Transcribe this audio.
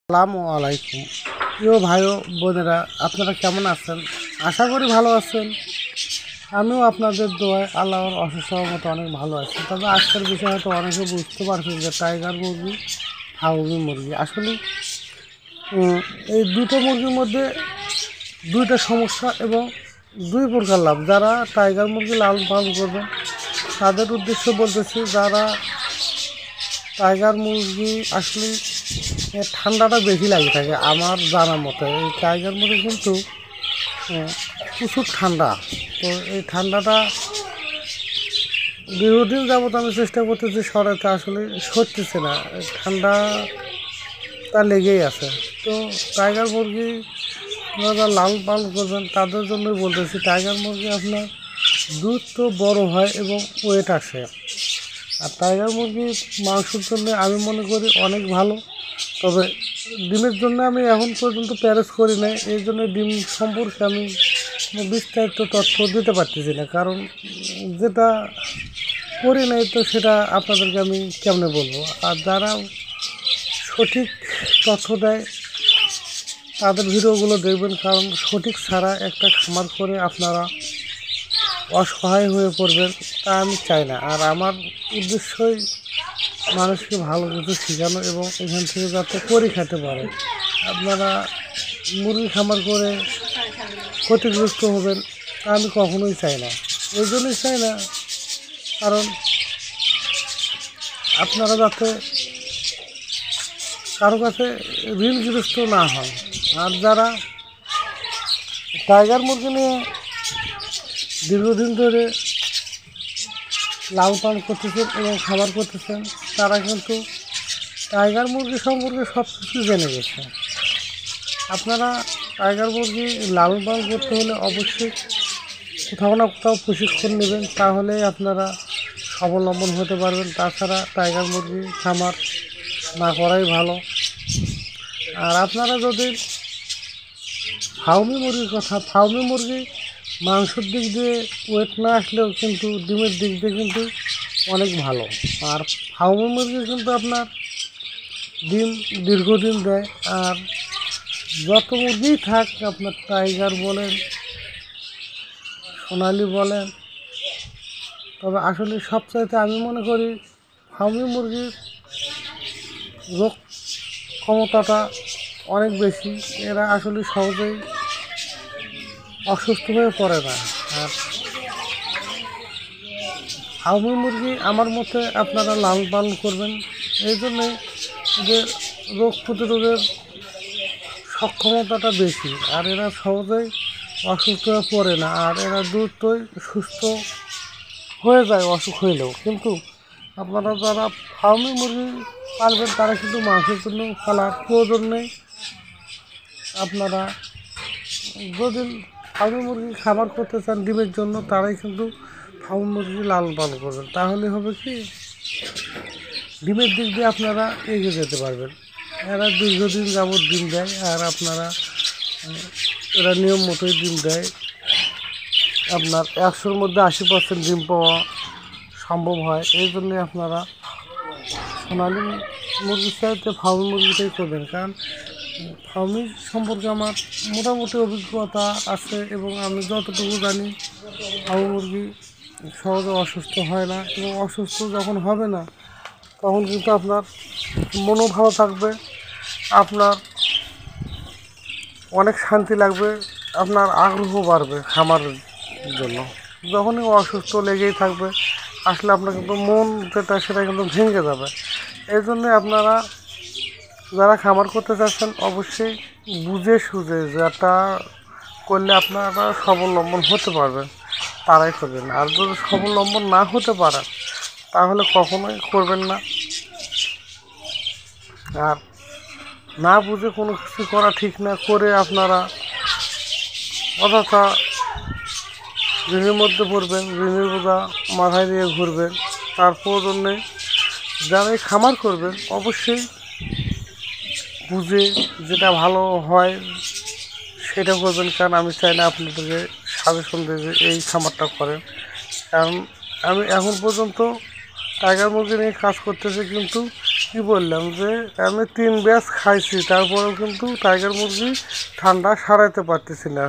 আসসালামু আলাইকুম। প্রিয় ভাই ও বোনেরা, আপনারা কেমন আছেন? আশা করি ভালো আছেন। আমিও আপনাদের দোয়ায় আল্লাহর অশেষ মতো অনেক ভালো আছি। তবে আজকের বিষয় হয়তো অনেকে বুঝতে পারছেন যে টাইগার মুরগি, ফাউমি মুরগি আসলে এই দুটো মুরগির মধ্যে দুইটা সমস্যা এবং দুই প্রকার লাভ। যারা টাইগার মুরগি লালন পালন করবেন তাদের উদ্দেশ্য বলতেছি, যারা টাইগার মুরগি আসলে ঠান্ডাটা বেশি লাগে থাকে আমার জানা মতে। এই টাইগার মুরগি কিন্তু প্রচুর ঠান্ডা। তো এই ঠান্ডাটা দীর্ঘদিন যাবত আমি চেষ্টা করতেছি সরাতে, আসলে সরতেছে না, ঠান্ডাটা লেগেই আছে। তো টাইগার মুরগি আপনারা যারা লালন পালন করবেন তাদের জন্যই বলতেছি, টাইগার মুরগি আপনার দুধ তো বড় হয় এবং ওয়েট আসে। আর টাইগার মুরগির মাংসের জন্য আমি মনে করি অনেক ভালো। তবে ডিমের জন্য আমি এখন পর্যন্ত প্যারেজ করি নাই, এই জন্য ডিম সম্পর্কে আমি বিস্তারিত তথ্য দিতে পারতেছি না, কারণ যেটা করি নাই তো সেটা আপনাদেরকে আমি কেমনে বলবো। আর যারা সঠিক তথ্য দেয় তাদের ভিডিওগুলো দেখবেন, কারণ সঠিক ছাড়া একটা খামার করে আপনারা অসহায় হয়ে পড়বেন, তা আমি চাই না। আর আমার উদ্দেশ্যই মানুষকে ভালো কিছু শেখানো এবং এখান থেকে যাতে করে খেতে পারে। আপনারা মুরগি খামার করে ক্ষতিগ্রস্ত হবেন তা আমি কখনোই চাই না। এই জন্যই চাই না, কারণ আপনারা যাতে কারো কাছে ঋণগ্রস্ত না হন। আর যারা টাইগার মুরগি নিয়ে দীর্ঘদিন ধরে লালন পালন করতেছেন এবং খাবার করতেছেন, তারা কিন্তু টাইগার মুরগি সম্পর্কে সব কিছু জেনে গেছে। আপনারা টাইগার মুরগি লালন পালন করতে হলে অবশ্যই কোথাও না কোথাও প্রশিক্ষণ নেবেন, তাহলেই আপনারা স্বাবলম্বন হতে পারবেন। তাছাড়া টাইগার মুরগি খামার না করাই ভালো। আর আপনারা যদি ফাউমি মুরগি মাংসের দিক দিয়ে ওয়েট না আসলেও কিন্তু ডিমের দিক দিয়ে কিন্তু অনেক ভালো। আর ফাউমি মুরগি কিন্তু আপনার ডিম দীর্ঘদিন দেয়। আর যত মুরগিই থাক, আপনার টাইগার বলেন, সোনালি বলেন, তবে আসলে সবচাইতে আমি মনে করি ফাউমি মুরগির রোগ ক্ষমতাটা অনেক বেশি। এরা আসলে সহজেই অসুস্থ হয়ে পড়ে না। আর ফাউমি মুরগি আমার মতে আপনারা লালন পালন করবেন এই জন্যে যে রোগ প্রতিরোধের সক্ষমতাটা বেশি, আর এরা সহজেই অসুস্থ হয়ে পড়ে না। আর এরা দ্রুতই সুস্থ হয়ে যায় অসুখ হইলেও। কিন্তু আপনারা যারা ফার্মি মুরগি পালবেন তারা কিন্তু মাংসের জন্য পালার প্রয়োজন নেই। আপনারা যদি ফার্মি মুরগি খাবার করতে চান ডিমের জন্য, তারাই কিন্তু ফার্মি মুরগি লালন পালন করবেন। তাহলে হবে কি, ডিমের দিক দিয়ে আপনারা এগিয়ে যেতে পারবেন। এরা দীর্ঘদিন যাবৎ ডিম দেয়, আর আপনারা এরা নিয়ম মতোই ডিম দেয়। আপনার 100-র মধ্যে 80% ডিম পাওয়া সম্ভব হয়। এই জন্যে আপনারা সোনালি মুরগির চাইতে ফার্মি মুরগিটাই করবেন, কারণ ফার্মি সম্পর্কে আমার মোটামুটি অভিজ্ঞতা আছে এবং আমি যতটুকু জানি ফার্মি মুরগি সহজে অসুস্থ হয় না, এবং অসুস্থ যখন হবে না তখন কিন্তু আপনার মনও ভালো থাকবে, আপনার অনেক শান্তি লাগবে, আপনার আগ্রহ বাড়বে খামারের জন্য। যখনই অসুস্থ লেগেই থাকবে আসলে আপনার কিন্তু মন যেটা সেটা কিন্তু ভেঙে যাবে। এই জন্যে আপনারা যারা খামার করতে চাচ্ছেন অবশ্যই বুঝে সুঝে যেটা করলে আপনারা স্বাবলম্বন হতে পারবেন তারাই করবেন। আর যদি স্বাবলম্বন না হতে পারেন তাহলে কখনোই করবেন না। আর না বুঝে কোনো কিছু করা ঠিক না, করে আপনারা অযথা ঋণের মধ্যে পড়বেন, ঋণের বোঝা মাথায় দিয়ে ঘুরবেন। তার প্রয়োজন নেই। যারাই খামার করবেন অবশ্যই বুঝে যেটা ভালো হয় সেটা করবেন, কারণ আমি চাই না আপনাদেরকে সাজেশন দিয়ে যে এই খামারটা করেন। কারণ আমি এখন পর্যন্ত টাইগার মুরগি নিয়ে কাজ করতেছি, কিন্তু কি বললাম যে আমি 3 ব্যাচ খাইছি, তারপরেও কিন্তু টাইগার মুরগি ঠান্ডা সারাইতে পারতেছি না।